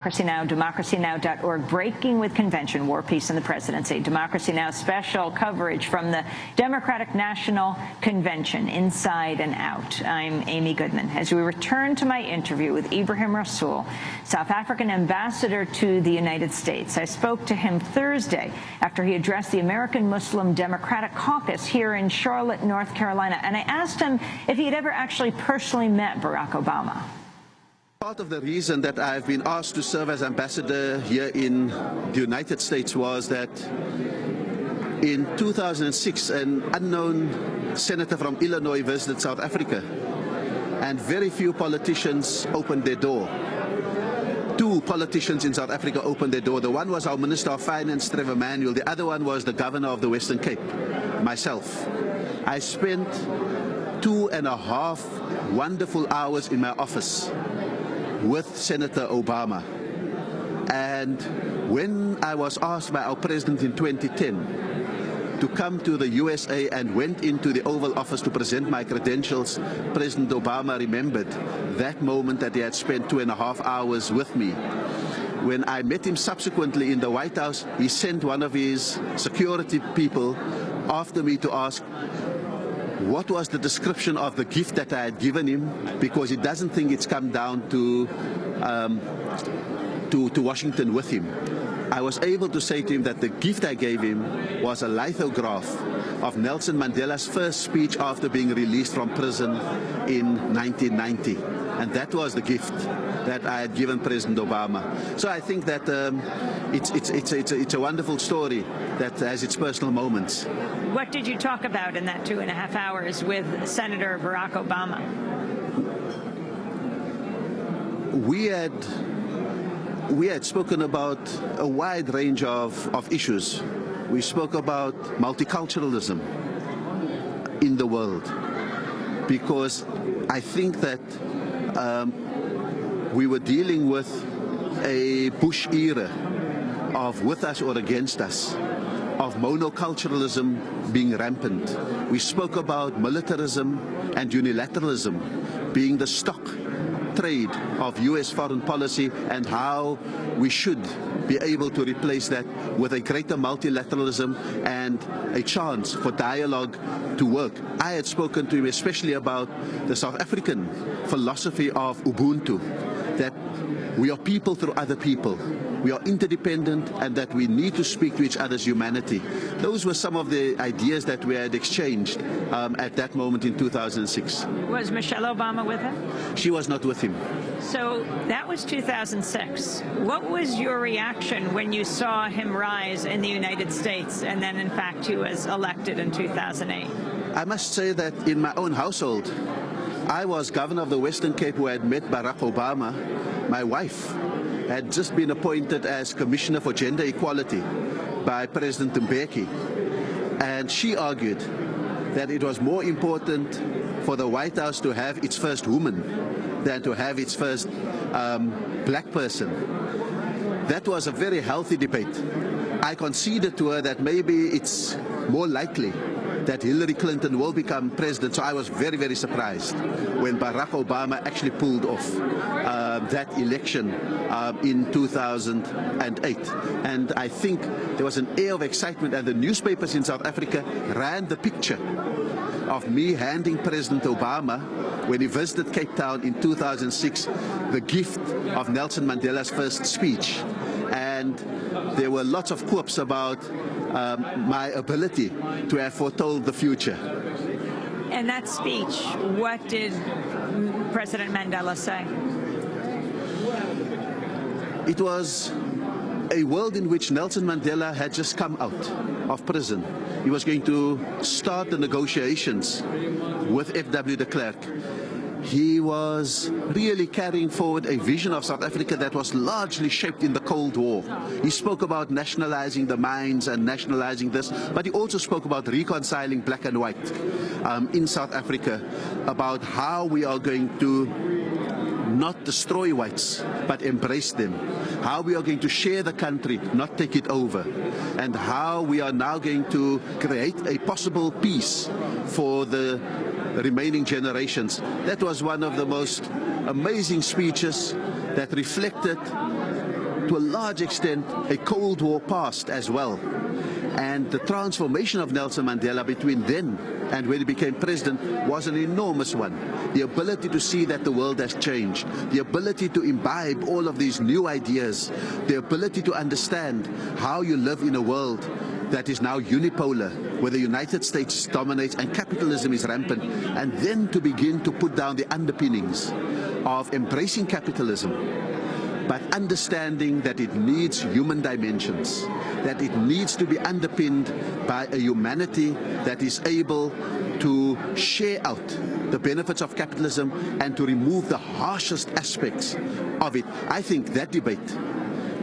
DemocracyNow.org, Breaking with Convention, War, Peace, and the Presidency. Democracy Now! Special coverage from the Democratic National Convention, inside and out. I'm Amy Goodman. As we return to my interview with Ebrahim Rasool, South African ambassador to the United States. I spoke to him Thursday after he addressed the American Muslim Democratic Caucus here in Charlotte, North Carolina, and I asked him if he had ever actually personally met Barack Obama. Part of the reason that I've been asked to serve as ambassador here in the United States was that in 2006, an unknown senator from Illinois visited South Africa, and very few politicians opened their door. Two politicians in South Africa opened their door. The one was our Minister of Finance, Trevor Manuel. The other one was the Governor of the Western Cape, myself. I spent 2.5 wonderful hours in my office with Senator Obama. And when I was asked by our president in 2010 to come to the USA and went into the Oval Office to present my credentials, President Obama remembered that moment that he had spent 2.5 hours with me. When I met him subsequently in the White House, he sent one of his security people after me to ask what was the description of the gift that I had given him, because he doesn't think it's come down to Washington with him. I was able to say to him that the gift I gave him was a lithograph of Nelson Mandela's first speech after being released from prison in 1990. And that was the gift that I had given President Obama. So I think that it's a wonderful story that has its personal moments. What did you talk about in that 2.5 hours with Senator Barack Obama? We had spoken about a wide range of issues. We spoke about multiculturalism in the world, because I think that we were dealing with a Bush era of with us or against us, of monoculturalism being rampant. We spoke about militarism and unilateralism being the stock trade of U.S. foreign policy, and how we should be able to replace that with a greater multilateralism and a chance for dialogue to work. I had spoken to him especially about the South African philosophy of Ubuntu, that we are people through other people. We are interdependent, and that we need to speak to each other's humanity. Those were some of the ideas that we had exchanged at that moment in 2006. Was Michelle Obama with him? She was not with him. So that was 2006. What was your reaction when you saw him rise in the United States, and then in fact he was elected in 2008? I must say that in my own household, I was governor of the Western Cape who had met Barack Obama. My wife had just been appointed as Commissioner for Gender Equality by President Mbeki, and she argued that it was more important for the White House to have its first woman than to have its first black person. That was a very healthy debate. I conceded to her that maybe it's more likely that Hillary Clinton will become president. So I was very, very surprised when Barack Obama actually pulled off that election in 2008. And I think there was an air of excitement, and the newspapers in South Africa ran the picture of me handing President Obama, when he visited Cape Town in 2006, the gift of Nelson Mandela's first speech. And there were lots of quips about my ability to have foretold the future. In that speech, what did President Mandela say? It was a world in which Nelson Mandela had just come out of prison. He was going to start the negotiations with F.W. de Klerk. He was really carrying forward a vision of South Africa that was largely shaped in the Cold War. He spoke about nationalizing the mines and nationalizing this, but he also spoke about reconciling black and white in South Africa, about how we are going to not destroy whites, but embrace them. How we are going to share the country, not take it over. And how we are now going to create a possible peace for the remaining generations. That was one of the most amazing speeches that reflected to a large extent, a Cold War past as well. And the transformation of Nelson Mandela between then and when he became president was an enormous one. The ability to see that the world has changed, the ability to imbibe all of these new ideas, the ability to understand how you live in a world that is now unipolar, where the United States dominates and capitalism is rampant, and then to begin to put down the underpinnings of embracing capitalism, but understanding that it needs human dimensions, that it needs to be underpinned by a humanity that is able to share out the benefits of capitalism and to remove the harshest aspects of it. I think that debate,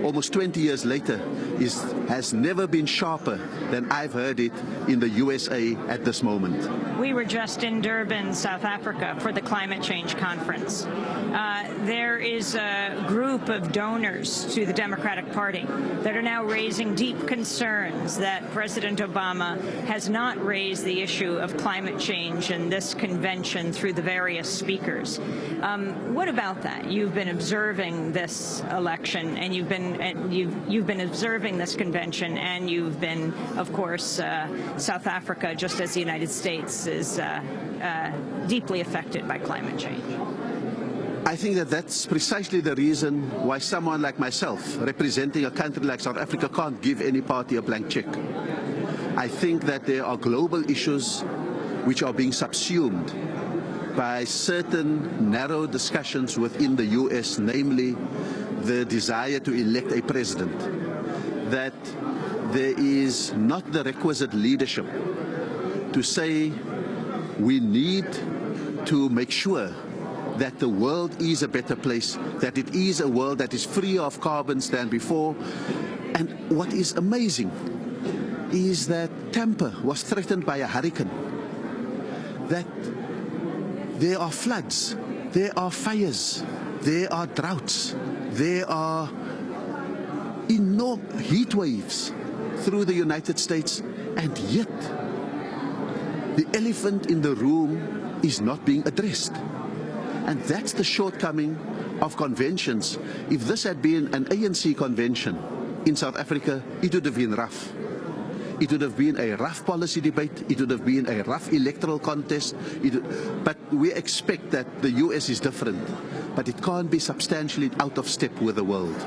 almost 20 years later, has never been sharper than I've heard it in the USA at this moment. We were just in Durban, South Africa, for the climate change conference. There is a group of donors to the Democratic Party that are now raising deep concerns that President Obama has not raised the issue of climate change in this convention through the various speakers. What about that? You've been observing this election, and you've been observing this convention, and you've been, of course, South Africa, just as the United States, is deeply affected by climate change. I think that that's precisely the reason why someone like myself, representing a country like South Africa, can't give any party a blank check. I think that there are global issues which are being subsumed by certain narrow discussions within the US, namely the desire to elect a president, that there is not the requisite leadership to say we need to make sure that the world is a better place, that it is a world that is free of carbons than before. And what is amazing is that Tampa was threatened by a hurricane, that there are floods, there are fires, there are droughts, there are enormous heat waves through the United States, and yet the elephant in the room is not being addressed. And that's the shortcoming of conventions. If this had been an ANC convention in South Africa, it would have been rough. It would have been a rough policy debate. It would have been a rough electoral contest. But we expect that the US is different. But it can't be substantially out of step with the world.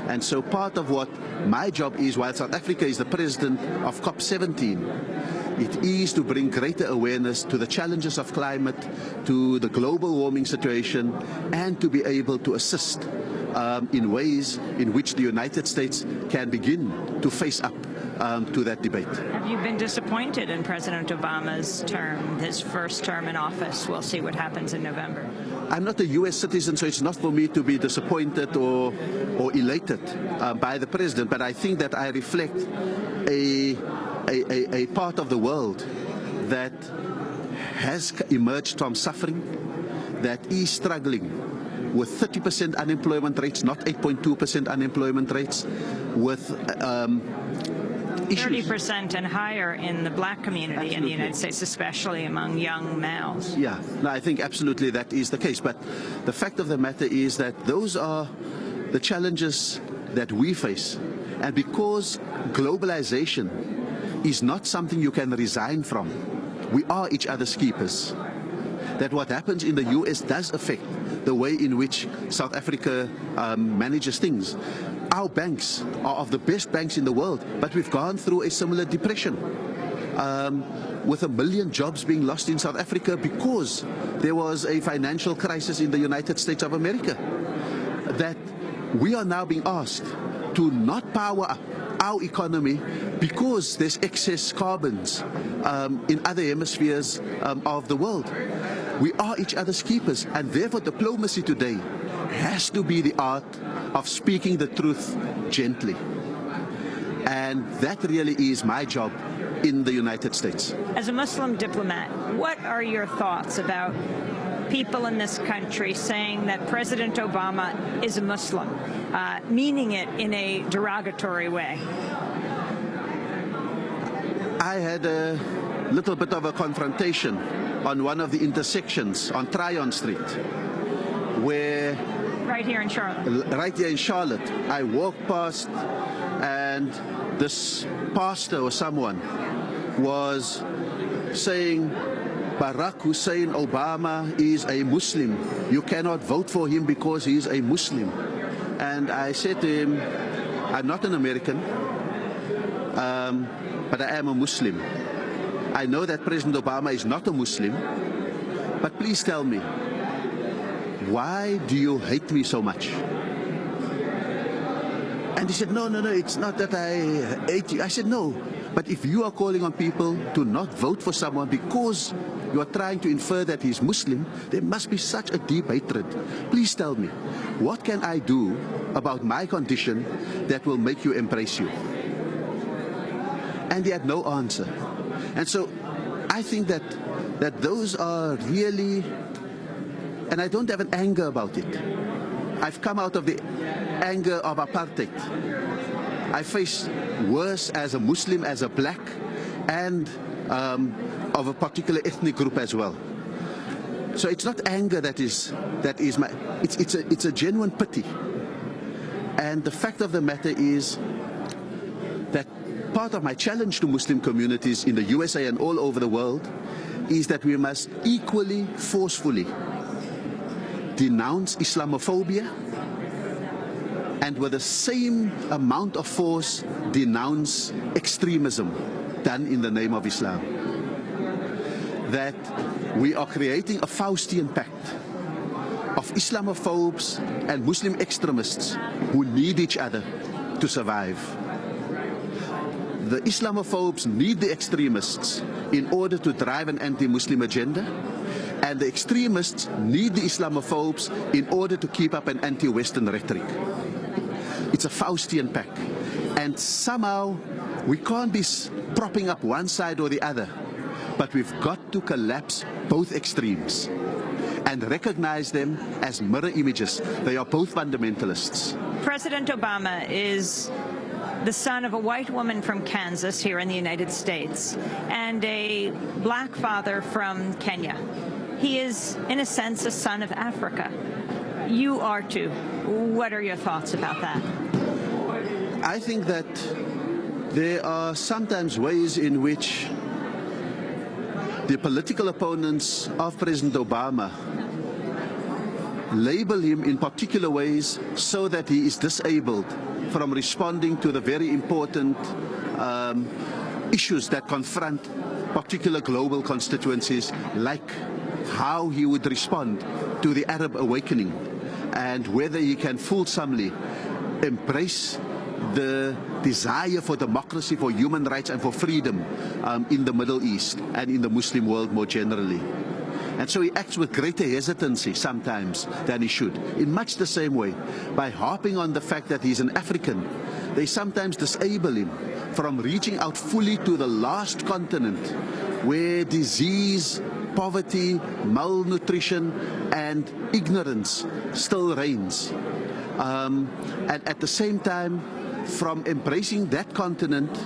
And so part of what my job is, while South Africa is the president of COP17, it is to bring greater awareness to the challenges of climate, to the global warming situation, and to be able to assist in ways in which the United States can begin to face up to that debate. Have you been disappointed in President Obama's term, his first term in office? We'll see what happens in November. I'm not a US citizen, so it's not for me to be disappointed or elated by the president, but I think that I reflect a part of the world that has emerged from suffering, that is struggling with 30% unemployment rates, not 8.2% unemployment rates, with issues. 30% and higher in the black community. Absolutely. In the United States, especially among young males. Yeah, no, I think absolutely that is the case. But the fact of the matter is that those are the challenges that we face. And because globalization is not something you can resign from, we are each other's keepers. That what happens in the US does affect the way in which South Africa manages things. Our banks are of the best banks in the world, but we've gone through a similar depression, with 1 million jobs being lost in South Africa because there was a financial crisis in the United States of America. That we are now being asked to not power up our economy because there's excess carbons in other hemispheres of the world. We are each other's keepers, and therefore diplomacy today has to be the art of speaking the truth gently. And that really is my job in the United States. As a Muslim diplomat, what are your thoughts about people in this country saying that President Obama is a Muslim, meaning it in a derogatory way? I had a little bit of a confrontation on one of the intersections on Tryon Street, where Right here in Charlotte. Right here in Charlotte. I walked past and this pastor or someone was saying, Barack Hussein Obama is a Muslim. You cannot vote for him because he is a Muslim. And I said to him, I'm not an American, but I am a Muslim. I know that President Obama is not a Muslim, but please tell me, why do you hate me so much? And he said, no, it's not that I hate you. I said, no, but if you are calling on people to not vote for someone because you are trying to infer that he's Muslim, there must be such a deep hatred. Please tell me, what can I do about my condition that will make you embrace you? And he had no answer. And so I think that those are really, and I don't have an anger about it. I've come out of the anger of apartheid. I face worse as a Muslim, as a black, and of a particular ethnic group as well. So it's not anger that is my, it's a genuine pity. And the fact of the matter is that part of my challenge to Muslim communities in the USA and all over the world is that we must equally forcefully denounce Islamophobia and with the same amount of force denounce extremism done in the name of Islam. That we are creating a Faustian pact of Islamophobes and Muslim extremists who need each other to survive. The Islamophobes need the extremists in order to drive an anti-Muslim agenda, and the extremists need the Islamophobes in order to keep up an anti-Western rhetoric. It's a Faustian pact, and somehow we can't be propping up one side or the other, but we've got to collapse both extremes and recognize them as mirror images. They are both fundamentalists. President Obama is the son of a white woman from Kansas here in the United States and a black father from Kenya. He is, in a sense, a son of Africa. You are too. What are your thoughts about that? I think that there are sometimes ways in which the political opponents of President Obama label him in particular ways so that he is disabled from responding to the very important issues that confront particular global constituencies, like how he would respond to the Arab awakening and whether he can fulsomely embrace the desire for democracy, for human rights and for freedom in the Middle East and in the Muslim world more generally. And so he acts with greater hesitancy sometimes than he should. In much the same way, by harping on the fact that he's an African, they sometimes disable him from reaching out fully to the last continent where disease, poverty, malnutrition and ignorance still reigns. And at the same time, from embracing that continent,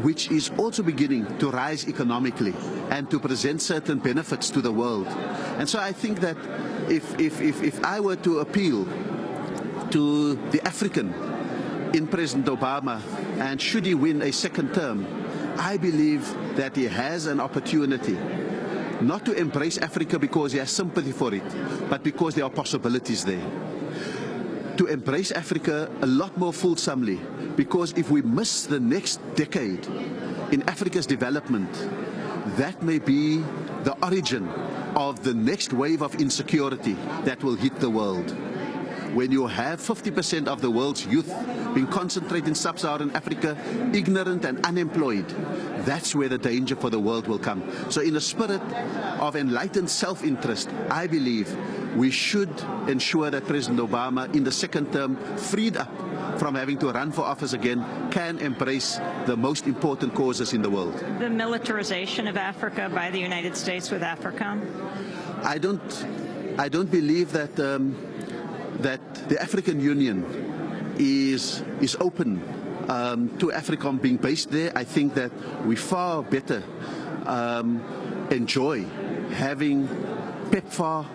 which is also beginning to rise economically and to present certain benefits to the world. And so I think that if I were to appeal to the African in President Obama, and should he win a second term, I believe that he has an opportunity not to embrace Africa because he has sympathy for it, but because there are possibilities there. To embrace Africa a lot more fulsomely, because if we miss the next decade in Africa's development, that may be the origin of the next wave of insecurity that will hit the world. When you have 50% of the world's youth being concentrated in sub-Saharan Africa, ignorant and unemployed, that's where the danger for the world will come. So in a spirit of enlightened self-interest, I believe we should ensure that President Obama, in the second term, freed up from having to run for office again, can embrace the most important causes in the world. The militarization of Africa by the United States with AFRICOM? I don't believe that that the African Union is open to AFRICOM being based there. I think that we far better enjoy having PEPFAR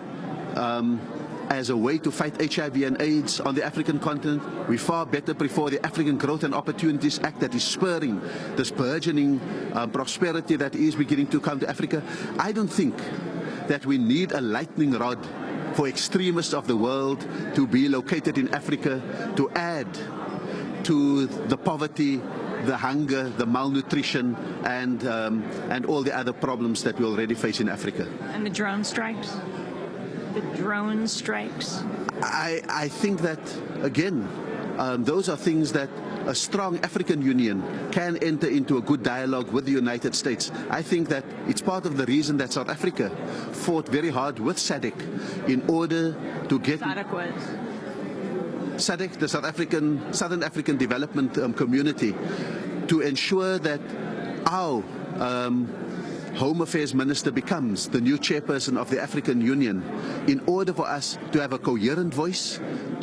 as a way to fight HIV and AIDS on the African continent. We far better prefer the African Growth and Opportunities Act that is spurring this burgeoning prosperity that is beginning to come to Africa. I don't think that we need a lightning rod for extremists of the world to be located in Africa to add to the poverty, the hunger, the malnutrition, and all the other problems that we already face in Africa. And the drone strikes? The drone strikes? I think that, again, those are things that a strong African Union can enter into a good dialogue with the United States. I think that it's part of the reason that South Africa fought very hard with SADC in order to get... SADC was? SADC, the Southern African Development Community, to ensure that our Home Affairs Minister becomes the new chairperson of the African Union, in order for us to have a coherent voice,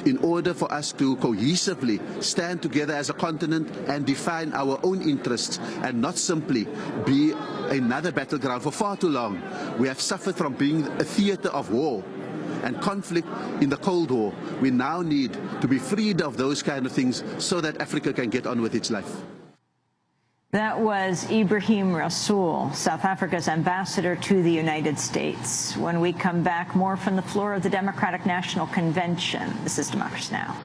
in order for us to cohesively stand together as a continent and define our own interests and not simply be another battleground. For far too long, we have suffered from being a theater of war and conflict in the Cold War. We now need to be freed of those kind of things so that Africa can get on with its life. That was Ebrahim Rasool, South Africa's ambassador to the United States. When we come back, more from the floor of the Democratic National Convention. This is Democracy Now!